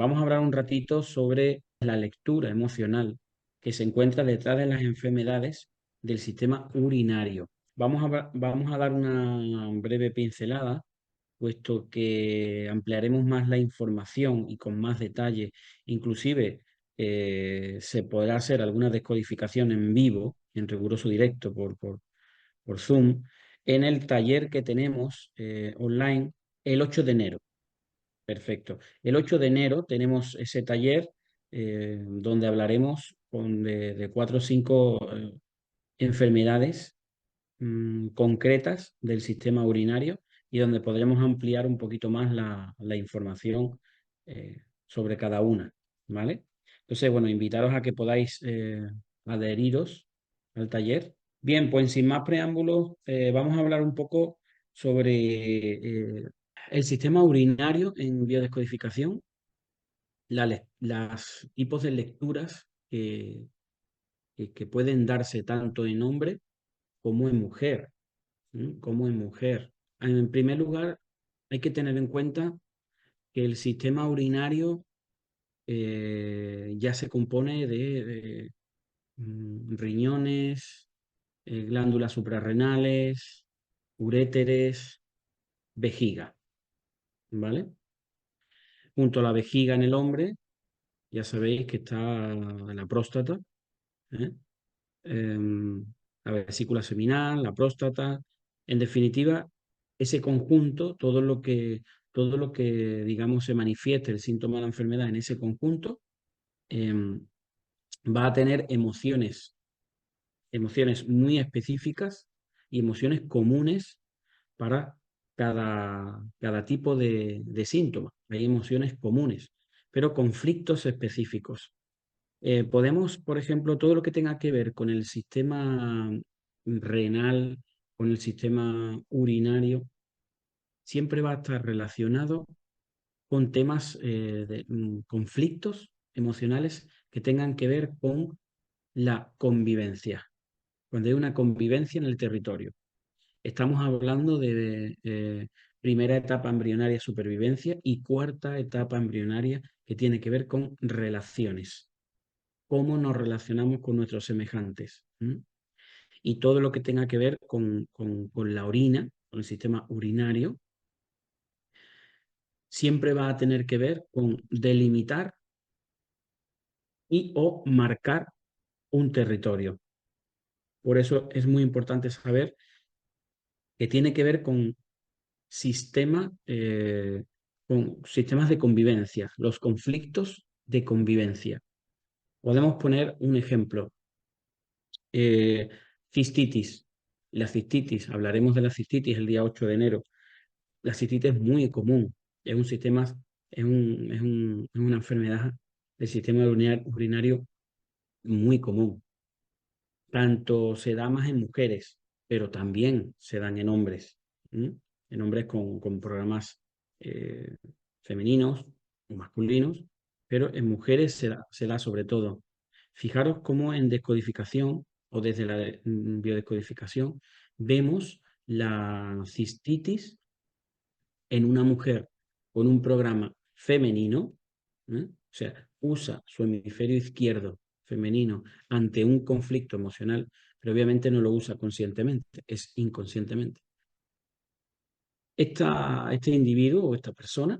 Vamos a hablar un ratito sobre la lectura emocional que se encuentra detrás de las enfermedades del sistema urinario. Vamos a dar una breve pincelada, puesto que ampliaremos más la información y con más detalle. Inclusive se podrá hacer alguna descodificación en vivo, en riguroso directo por Zoom, en el taller que tenemos online el 8 de enero. Perfecto. El 8 de enero tenemos ese taller donde hablaremos de 4 o 5 enfermedades concretas del sistema urinario y donde podremos ampliar un poquito más la información sobre cada una, ¿vale? Entonces, bueno, invitaros a que podáis adheriros al taller. Bien, pues sin más preámbulos, vamos a hablar un poco sobre el sistema urinario en biodescodificación, las tipos de lecturas que pueden darse tanto en hombre como en mujer. Como en mujer. En primer lugar, hay que tener en cuenta que el sistema urinario ya se compone de riñones, glándulas suprarrenales, uréteres, vejiga, ¿vale? Junto a la vejiga en el hombre, ya sabéis que está la próstata, ¿eh? Em, la vesícula seminal, la próstata, en definitiva, ese conjunto, todo lo que digamos se manifieste el síntoma de la enfermedad en ese conjunto, em, va a tener emociones muy específicas y emociones comunes para cada tipo de síntoma. Hay emociones comunes, pero conflictos específicos. Podemos, por ejemplo, todo lo que tenga que ver con el sistema renal, con el sistema urinario, siempre va a estar relacionado con temas conflictos emocionales que tengan que ver con la convivencia. Cuando hay una convivencia en el territorio. Estamos hablando de primera etapa embrionaria supervivencia y cuarta etapa embrionaria que tiene que ver con relaciones. Cómo nos relacionamos con nuestros semejantes. Y todo lo que tenga que ver con la orina, con el sistema urinario, siempre va a tener que ver con delimitar y o marcar un territorio. Por eso es muy importante saber que tiene que ver con sistemas de convivencia, los conflictos de convivencia. Podemos poner un ejemplo. Eh, cistitis. La cistitis, hablaremos de la cistitis el día 8 de enero. La cistitis es muy común, es un sistema, es una enfermedad del sistema urinario muy común. Tanto se da más en mujeres, pero también se dan en hombres, ¿m? En hombres con programas eh, femeninos o masculinos, pero en mujeres se da sobre todo. Fijaros cómo en descodificación o desde la biodescodificación vemos la cistitis en una mujer con un programa femenino, o sea, usa su hemisferio izquierdo femenino ante un conflicto emocional, pero obviamente no lo usa conscientemente, es inconscientemente. Este individuo o esta persona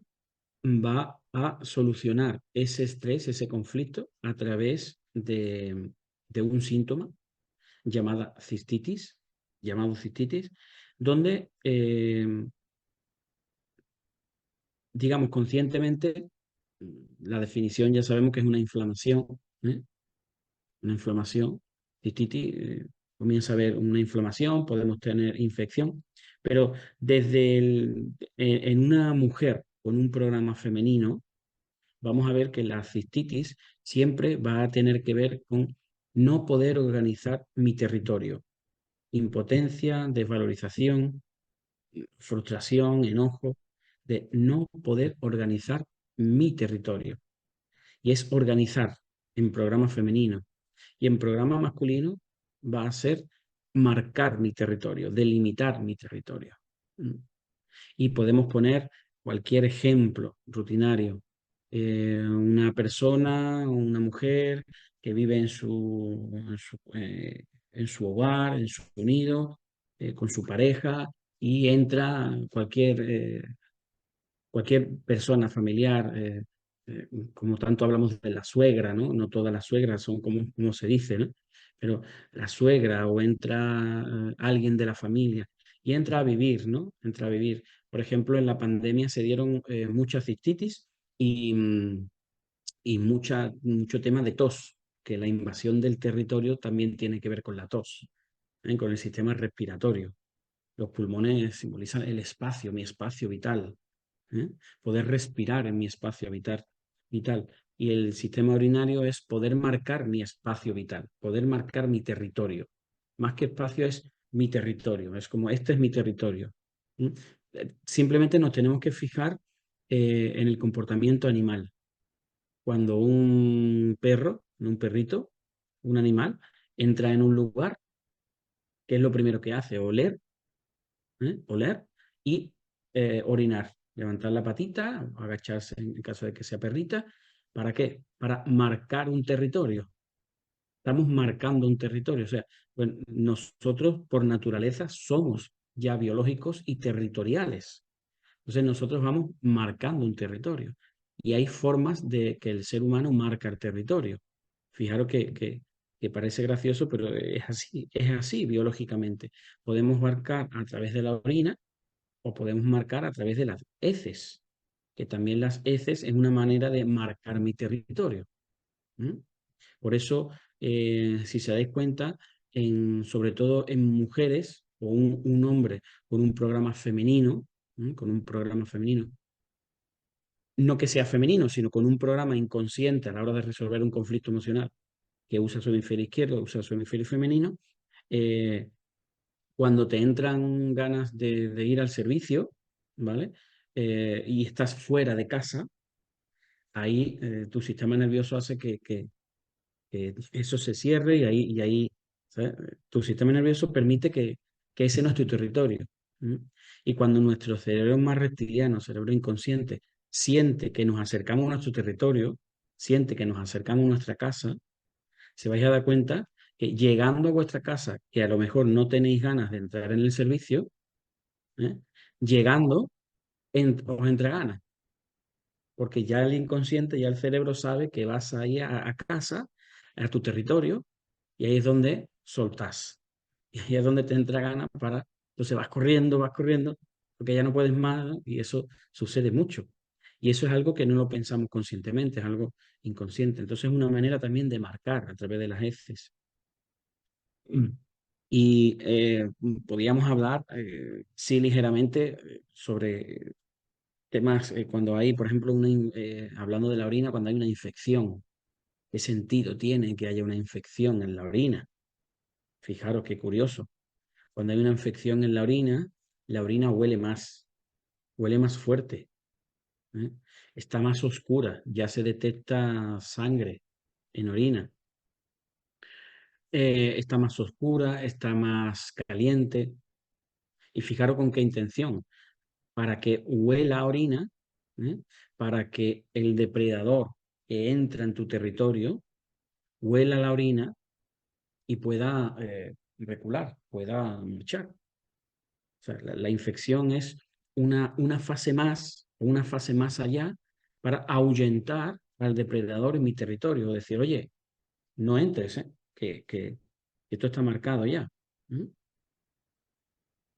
va a solucionar ese estrés, ese conflicto, a través de un síntoma llamado cistitis, donde digamos, conscientemente, la definición ya sabemos que es una inflamación, ¿eh? Una inflamación, cistitis, comienza a haber una inflamación, podemos tener infección, pero en una mujer con un programa femenino, vamos a ver que la cistitis siempre va a tener que ver con no poder organizar mi territorio, impotencia, desvalorización, frustración, enojo, de no poder organizar mi territorio. Y es organizar en programa femenino. Y en programa masculino va a ser marcar mi territorio, delimitar mi territorio. Y podemos poner cualquier ejemplo rutinario. una persona, una mujer que vive en su hogar, en su nido, con su pareja, y entra cualquier persona familiar, como tanto hablamos de la suegra, ¿no? No todas las suegras son como se dice, ¿no? Pero la suegra o entra alguien de la familia y entra a vivir, ¿no? Entra a vivir. Por ejemplo, en la pandemia se dieron muchas cistitis y, y mucho tema de tos, que la invasión del territorio también tiene que ver con la tos, con el sistema respiratorio. Los pulmones simbolizan el espacio, mi espacio vital, ¿eh? Poder respirar en mi espacio vital. Y el sistema urinario es poder marcar mi espacio vital, poder marcar mi territorio. Más que espacio es mi territorio, es como este es mi territorio. ¿Mm? Simplemente nos tenemos que fijar en el comportamiento animal. Cuando un perro, un perrito, un animal, entra en un lugar, ¿qué es lo primero que hace? Oler, oler y orinar. Levantar la patita, agacharse en caso de que sea perrita. ¿Para qué? Para marcar un territorio. Estamos marcando un territorio. O sea, bueno, nosotros por naturaleza somos ya biológicos y territoriales. Entonces nosotros vamos marcando un territorio. Y hay formas de que el ser humano marca el territorio. Fijaros que parece gracioso, pero es así biológicamente. Podemos marcar a través de la orina o podemos marcar a través de las heces, que también las heces es una manera de marcar mi territorio. ¿Mm? Por eso, si se dais cuenta, sobre todo en mujeres o un hombre con un programa femenino, con un programa femenino, no que sea femenino, sino con un programa inconsciente a la hora de resolver un conflicto emocional, que usa su hemisferio izquierdo, usa su hemisferio femenino, eh, cuando te entran ganas de ir al servicio, ¿vale? Y estás fuera de casa, ahí tu sistema nervioso hace que eso se cierre y ahí ¿sabes? Tu sistema nervioso permite que ese no es tu territorio. ¿Mm? Y cuando nuestro cerebro más reptiliano, cerebro inconsciente, siente que nos acercamos a nuestro territorio, siente que nos acercamos a nuestra casa, se vais a dar cuenta que llegando a vuestra casa, que a lo mejor no tenéis ganas de entrar en el servicio, ¿eh? Llegando os entra ganas, porque ya el inconsciente, ya el cerebro sabe que vas ahí a casa, a tu territorio, y ahí es donde soltás. Y ahí es donde te entra ganas para, entonces vas corriendo, porque ya no puedes más, ¿no? Y eso sucede mucho. Y eso es algo que no lo pensamos conscientemente, es algo inconsciente. Entonces es una manera también de marcar a través de las heces. Mm. Y podíamos hablar, sí, ligeramente sobre temas cuando hay, por ejemplo, hablando de la orina, cuando hay una infección. ¿Qué sentido tiene que haya una infección en la orina? Fijaros qué curioso. Cuando hay una infección en la orina huele más fuerte, ¿eh? Está más oscura, ya se detecta sangre en orina. Está más oscura, está más caliente. Y fijaros con qué intención. Para que huela a orina, ¿eh? Para que el depredador que entra en tu territorio huela la orina y pueda recular, pueda marchar. O sea, la infección es una fase más allá para ahuyentar al depredador en mi territorio. Decir, oye, no entres, que esto está marcado ya. ¿Mm?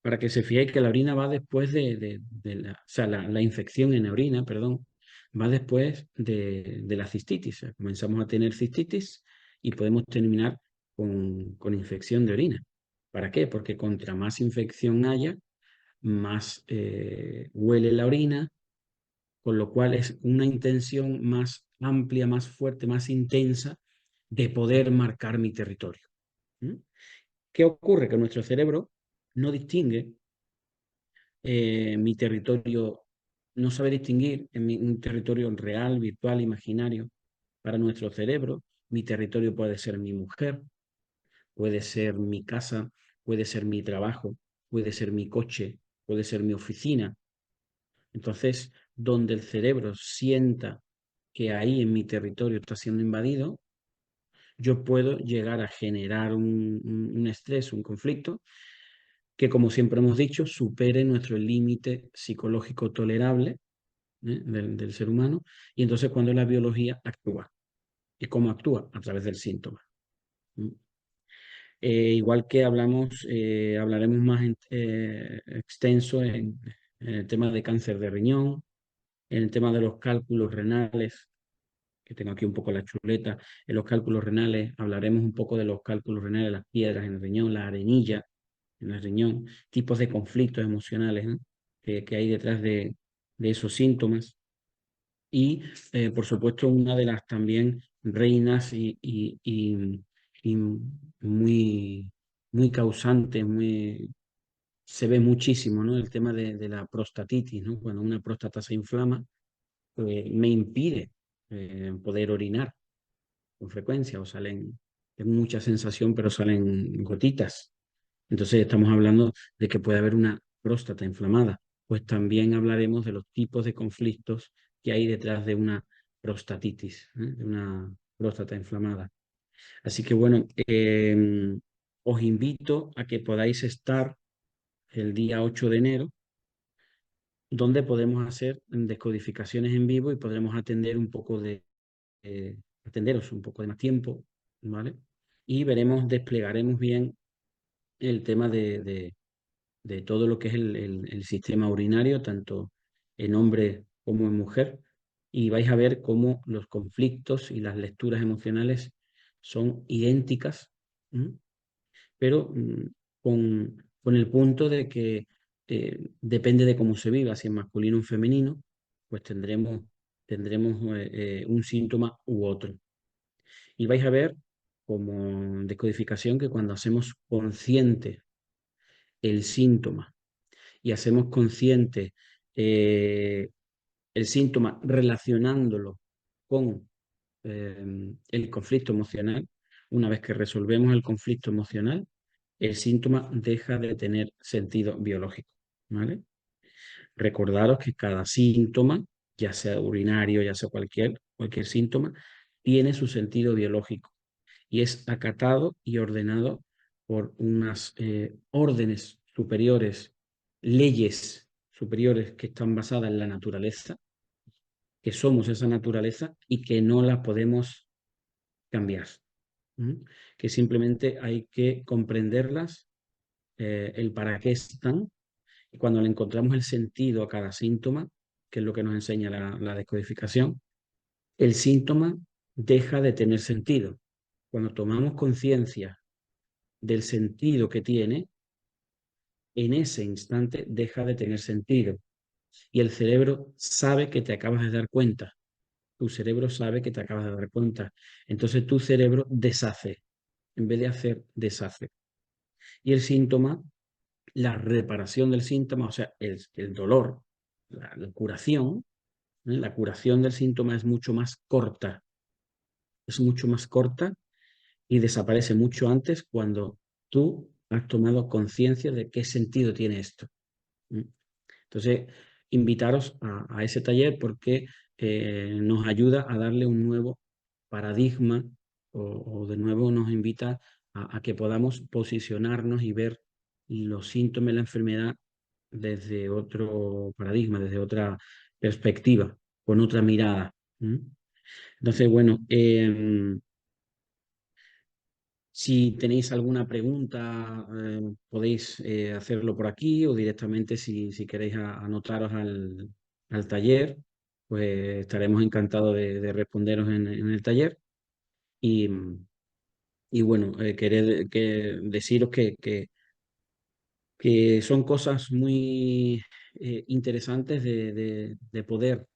Para que se fije que la orina va después o sea, la infección en la orina, perdón, va después de la cistitis. O sea, comenzamos a tener cistitis y podemos terminar con infección de orina. ¿Para qué? Porque contra más infección haya, más huele la orina, con lo cual es una intención más amplia, más fuerte, más intensa de poder marcar mi territorio. ¿Mm? ¿Qué ocurre? Que nuestro cerebro no distingue mi territorio, no sabe distinguir en un territorio real, virtual, imaginario. Para nuestro cerebro, mi territorio puede ser mi mujer, puede ser mi casa, puede ser mi trabajo, puede ser mi coche, puede ser mi oficina. Entonces, donde el cerebro sienta que ahí en mi territorio está siendo invadido, yo puedo llegar a generar un estrés, un conflicto, que como siempre hemos dicho, supere nuestro límite psicológico tolerable, del ser humano, y entonces cuando la biología actúa. ¿Y cómo actúa? A través del síntoma. ¿Mm? Igual que hablaremos más extenso en el tema de cáncer de riñón, en el tema de los cálculos renales, que tengo aquí un poco la chuleta. En los cálculos renales hablaremos un poco de los cálculos renales, las piedras en el riñón, la arenilla en el riñón, tipos de conflictos emocionales, ¿no? Que hay detrás de esos síntomas. Y, por supuesto, una de las también reinas y muy, muy causante, se ve muchísimo, ¿no? El tema de la prostatitis, ¿no? Cuando una próstata se inflama, me impide poder orinar con frecuencia o salen, es mucha sensación, pero salen gotitas. Entonces estamos hablando de que puede haber una próstata inflamada. Pues también hablaremos de los tipos de conflictos que hay detrás de una prostatitis, de una próstata inflamada. Así que bueno, os invito a que podáis estar el día 8 de enero, donde podemos hacer descodificaciones en vivo y podremos atender un poco atenderos un poco de más tiempo, ¿vale? Y desplegaremos bien el tema de todo lo que es el sistema urinario, tanto en hombre como en mujer, y vais a ver cómo los conflictos y las lecturas emocionales son idénticas, ¿m? Pero con el punto de que depende de cómo se viva, si es masculino o femenino, pues tendremos un síntoma u otro. Y vais a ver como decodificación que cuando hacemos consciente el síntoma y hacemos consciente eh, el síntoma relacionándolo con el conflicto emocional, una vez que resolvemos el conflicto emocional, el síntoma deja de tener sentido biológico, ¿vale? Recordaros que cada síntoma, ya sea urinario, ya sea cualquier síntoma, tiene su sentido biológico y es acatado y ordenado por unas órdenes superiores, leyes superiores que están basadas en la naturaleza, que somos esa naturaleza y que no la podemos cambiar. ¿Mm? Que simplemente hay que comprenderlas, el para qué están, y cuando le encontramos el sentido a cada síntoma, que es lo que nos enseña la descodificación, el síntoma deja de tener sentido. Cuando tomamos conciencia del sentido que tiene, en ese instante deja de tener sentido. Y el cerebro sabe que te acabas de dar cuenta. Tu cerebro sabe que te acabas de dar cuenta. Entonces tu cerebro deshace. En vez de hacer, deshace. Y el síntoma, la reparación del síntoma, o sea, el dolor, la curación, la curación del síntoma es mucho más corta. Es mucho más corta y desaparece mucho antes cuando tú has tomado conciencia de qué sentido tiene esto. Entonces, invitaros a ese taller porque nos ayuda a darle un nuevo paradigma o de nuevo nos invita a que podamos posicionarnos y ver los síntomas de la enfermedad desde otro paradigma, desde otra perspectiva, con otra mirada. ¿Mm? Entonces, bueno, si tenéis alguna pregunta, podéis hacerlo por aquí o directamente si queréis anotaros al taller, pues estaremos encantados de responderos en el taller. Y, y bueno, deciros que son cosas muy interesantes de poder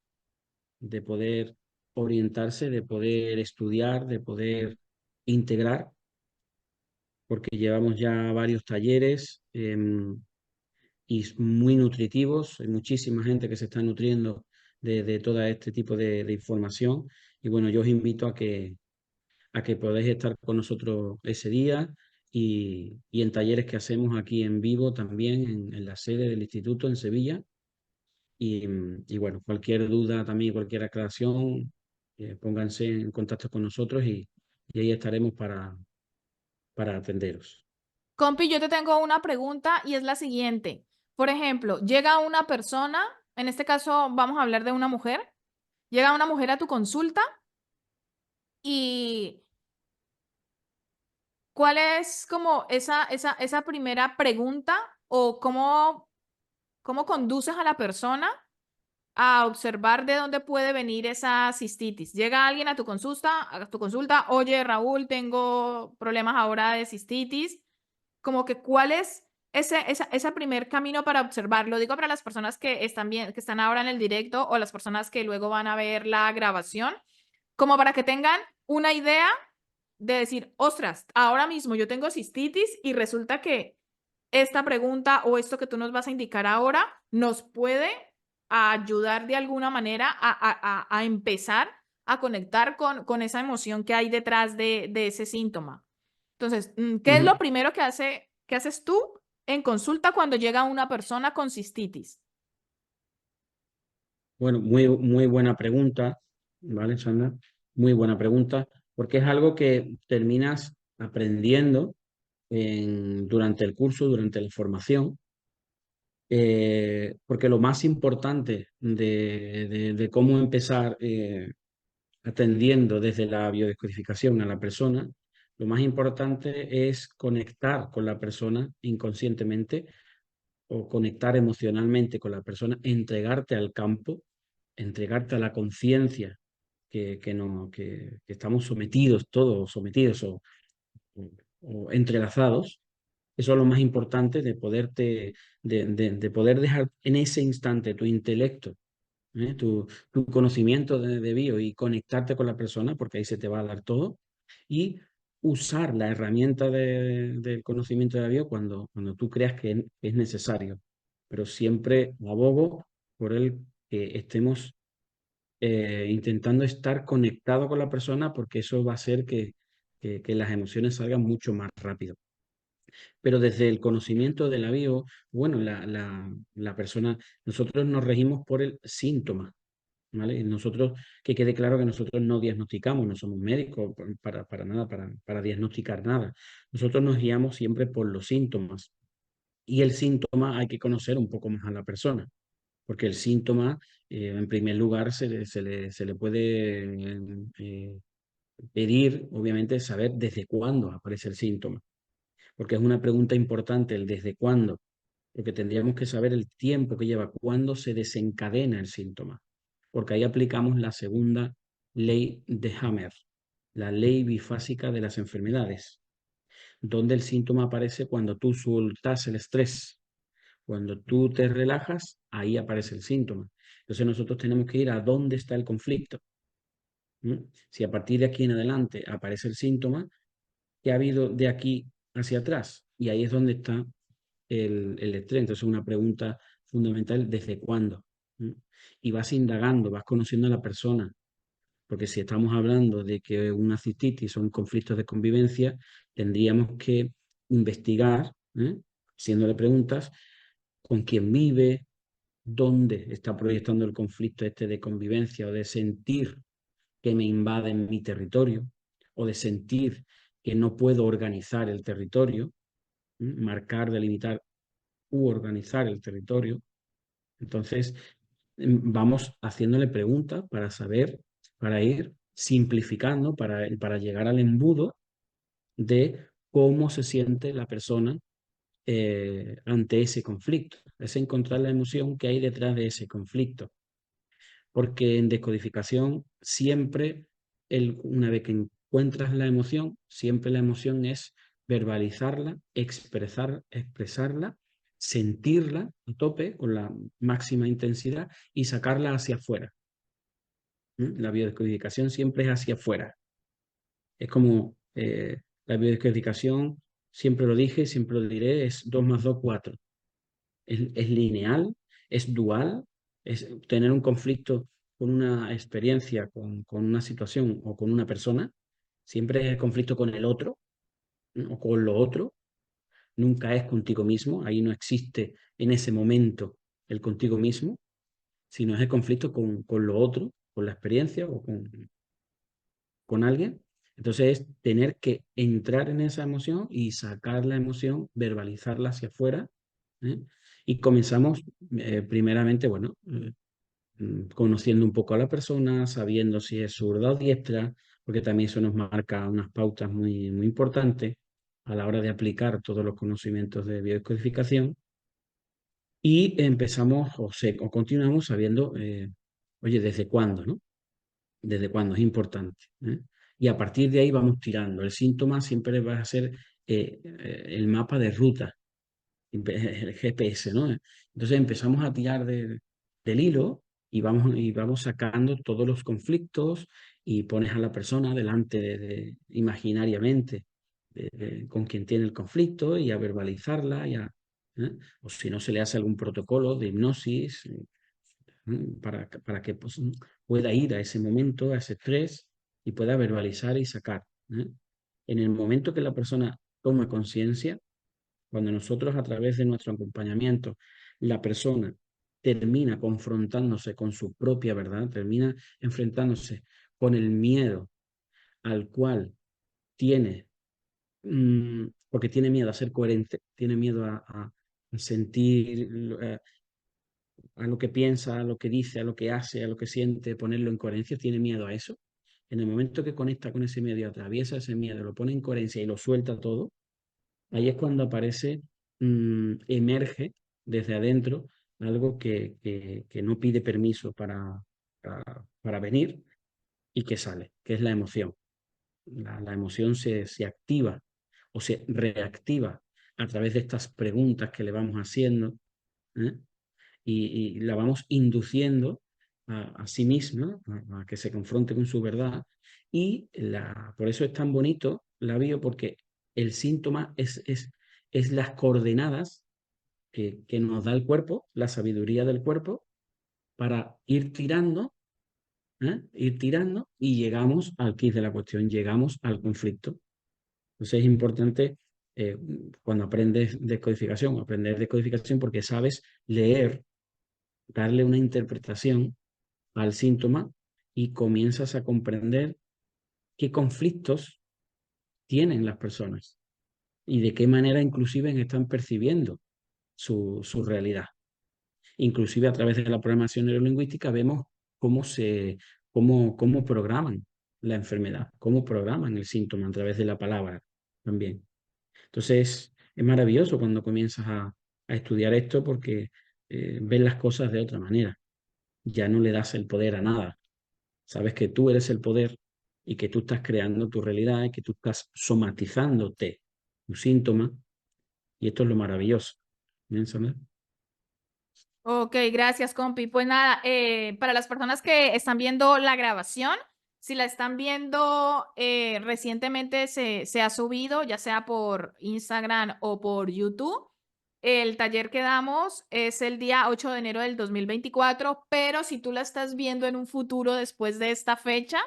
orientarse, de poder estudiar, de poder integrar porque llevamos ya varios talleres y muy nutritivos. Hay muchísima gente que se está nutriendo de todo este tipo de información. Y bueno, yo os invito a que podáis estar con nosotros ese día y en talleres que hacemos aquí en vivo también en la sede del instituto en Sevilla. Y bueno, cualquier duda también, cualquier aclaración, pónganse en contacto con nosotros y ahí estaremos para atenderos. Compi, yo te tengo una pregunta y es la siguiente. Por ejemplo, llega una persona, en este caso vamos a hablar de una mujer, llega una mujer a tu consulta y ¿cuál es como esa primera pregunta o cómo conduces a la persona a observar de dónde puede venir esa cistitis? Llega alguien a tu consulta, oye, Raúl, tengo problemas ahora de cistitis. Como que cuál es ese primer camino para observar. Lo digo para las personas que están bien, que están ahora en el directo o las personas que luego van a ver la grabación, como para que tengan una idea de decir, ostras, ahora mismo yo tengo cistitis y resulta que esta pregunta o esto que tú nos vas a indicar ahora nos puede ayudar de alguna manera a empezar a conectar con esa emoción que hay detrás de ese síntoma. Entonces, ¿qué es lo Ujú. primero que haces tú en consulta cuando llega una persona con cistitis? Bueno, muy buena pregunta, ¿vale, Sandra? Muy buena pregunta, porque es algo que terminas aprendiendo durante el curso, durante la formación, porque lo más importante de cómo empezar atendiendo desde la biodescodificación a la persona, lo más importante es conectar con la persona inconscientemente o conectar emocionalmente con la persona, entregarte al campo, entregarte a la conciencia que estamos sometidos, todos sometidos o entrelazados. Eso es lo más importante de de poder dejar en ese instante tu intelecto, tu conocimiento de bio y conectarte con la persona, porque ahí se te va a dar todo, y usar la herramienta del conocimiento de bio cuando tú creas que es necesario. Pero siempre abogo por el que estemos intentando estar conectado con la persona, porque eso va a hacer que las emociones salgan mucho más rápido. Pero desde el conocimiento de la bio, bueno, la persona, nosotros nos regimos por el síntoma, ¿vale? Y nosotros, que quede claro que nosotros no diagnosticamos, no somos médicos para nada, para diagnosticar nada. Nosotros nos guiamos siempre por los síntomas. Y el síntoma hay que conocer un poco más a la persona, porque el síntoma, en primer lugar, se le puede pedir, obviamente, saber desde cuándo aparece el síntoma, porque es una pregunta importante el desde cuándo, porque tendríamos que saber el tiempo que lleva, cuándo se desencadena el síntoma, porque ahí aplicamos la segunda ley de Hammer, la ley bifásica de las enfermedades, donde el síntoma aparece cuando tú sueltas el estrés, cuando tú te relajas, ahí aparece el síntoma. Entonces nosotros tenemos que ir a dónde está el conflicto. Si a partir de aquí en adelante aparece el síntoma, ¿qué ha habido de aquí hacia atrás? Y ahí es donde está el estrés. Entonces, una pregunta fundamental, ¿desde cuándo? ¿Mm? Y vas indagando, vas conociendo a la persona, porque si estamos hablando de que una cistitis son conflictos de convivencia, tendríamos que investigar, haciéndole preguntas, con quién vive, dónde está proyectando el conflicto este de convivencia o de sentir que me invaden mi territorio o de sentir que no puedo organizar el territorio, marcar, delimitar u organizar el territorio. Entonces, vamos haciéndole preguntas para saber, para ir simplificando, para llegar al embudo de cómo se siente la persona ante ese conflicto. Es encontrar la emoción que hay detrás de ese conflicto. Porque en descodificación siempre, una vez que encuentras la emoción, siempre la emoción es verbalizarla, expresarla, sentirla a tope con la máxima intensidad y sacarla hacia afuera. La biodescodificación siempre es hacia afuera. Es como la biodescodificación, siempre lo dije, siempre lo diré, es 2 más 2 4. Es lineal, es dual, es tener un conflicto con una experiencia, con una situación o con una persona, siempre es conflicto con el otro, ¿no? O con lo otro, nunca es contigo mismo, ahí no existe en ese momento el contigo mismo, sino es el conflicto con lo otro, con la experiencia con alguien. Entonces es tener que entrar en esa emoción y sacar la emoción, verbalizarla hacia afuera. ¿Eh? Y comenzamos primeramente, bueno, conociendo un poco a la persona, sabiendo si es zurda o diestra, porque también eso nos marca unas pautas muy, muy importantes a la hora de aplicar todos los conocimientos de biodescodificación. Y empezamos o continuamos sabiendo, oye, ¿desde cuándo, no? ¿Desde cuándo es importante? ¿Eh? Y a partir de ahí vamos tirando. El síntoma siempre va a ser el mapa de ruta, el GPS, ¿no? Entonces empezamos a tirar del hilo y vamos sacando todos los conflictos y pones a la persona delante imaginariamente con quien tiene el conflicto y a verbalizarla, ¿eh? O si no se le hace algún protocolo de hipnosis para que pues, pueda ir a ese momento, a ese estrés y pueda verbalizar y sacar. ¿Eh? En el momento que la persona toma conciencia, cuando nosotros a través de nuestro acompañamiento, la persona termina confrontándose con su propia verdad, termina enfrentándose con el miedo al cual tiene, porque tiene miedo a ser coherente, tiene miedo a sentir, a lo que piensa, a lo que dice, a lo que hace, a lo que siente, ponerlo en coherencia, tiene miedo a eso. En el momento que conecta con ese miedo y atraviesa ese miedo, lo pone en coherencia y lo suelta todo, ahí es cuando aparece, emerge desde adentro algo que no pide permiso para venir y que sale, que es la emoción. La emoción se activa o se reactiva a través de estas preguntas que le vamos haciendo, ¿eh? Y la vamos induciendo a sí misma, a que se confronte con su verdad. Y por eso es tan bonito la bio, porque el síntoma es las coordenadas que nos da el cuerpo, la sabiduría del cuerpo, para ir tirando, ir tirando y llegamos al quid de la cuestión, llegamos al conflicto. Entonces es importante cuando aprendes decodificación, aprender decodificación porque sabes leer, darle una interpretación al síntoma y comienzas a comprender qué conflictos tienen las personas y de qué manera inclusive están percibiendo su realidad. Inclusive a través de la programación neurolingüística vemos cómo cómo programan la enfermedad, cómo programan el síntoma a través de la palabra también. Entonces es maravilloso cuando comienzas a estudiar esto porque ves las cosas de otra manera. Ya no le das el poder a nada. Sabes que tú eres el poder y que tú estás creando tu realidad y que tú estás somatizándote un síntoma y esto es lo maravilloso. ¿Bien, Sandra? Ok, gracias, compi. Pues nada, para las personas que están viendo la grabación, si la están viendo recientemente se ha subido, ya sea por Instagram o por YouTube. El taller que damos es el día 8 de enero del 2024, pero si tú la estás viendo en un futuro después de esta fecha,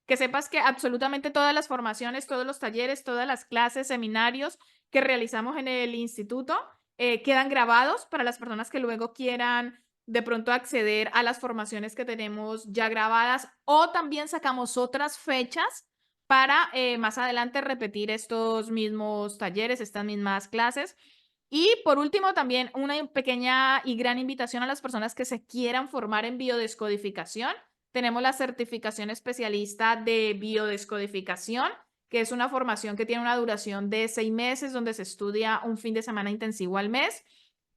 que sepas que absolutamente todas las formaciones, todos los talleres, todas las clases, seminarios que realizamos en el instituto quedan grabados para las personas que luego quieran de pronto acceder a las formaciones que tenemos ya grabadas o también sacamos otras fechas para más adelante repetir estos mismos talleres, estas mismas clases. Y por último, también una pequeña y gran invitación a las personas que se quieran formar en biodescodificación. Tenemos la certificación especialista de biodescodificación, que es una formación que tiene una duración de 6 meses, donde se estudia un fin de semana intensivo al mes.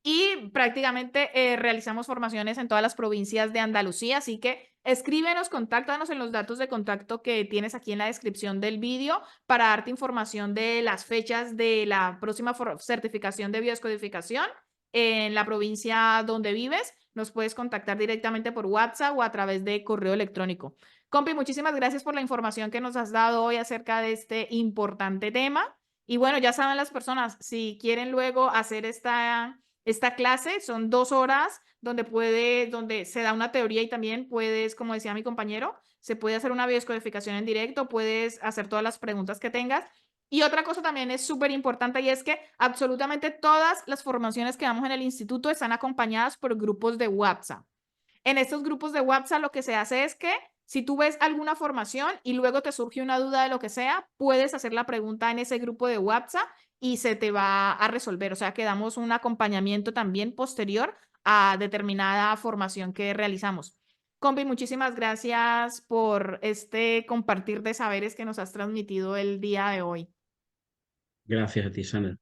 Y prácticamente realizamos formaciones en todas las provincias de Andalucía, así que escríbenos, contáctanos en los datos de contacto que tienes aquí en la descripción del vídeo para darte información de las fechas de la próxima certificación de biodescodificación en la provincia donde vives. Nos puedes contactar directamente por WhatsApp o a través de correo electrónico. Compi, muchísimas gracias por la información que nos has dado hoy acerca de este importante tema. Y bueno, ya saben las personas, si quieren luego hacer esta clase, son 2 horas donde se da una teoría y también puedes, como decía mi compañero, se puede hacer una biodescodificación en directo, puedes hacer todas las preguntas que tengas. Y otra cosa también es súper importante y es que absolutamente todas las formaciones que damos en el instituto están acompañadas por grupos de WhatsApp. En estos grupos de WhatsApp lo que se hace es que Si tú ves alguna formación y luego te surge una duda de lo que sea, puedes hacer la pregunta en ese grupo de WhatsApp y se te va a resolver. O sea, que damos un acompañamiento también posterior a determinada formación que realizamos. Combi, muchísimas gracias por este compartir de saberes que nos has transmitido el día de hoy. Gracias a ti, Sandra.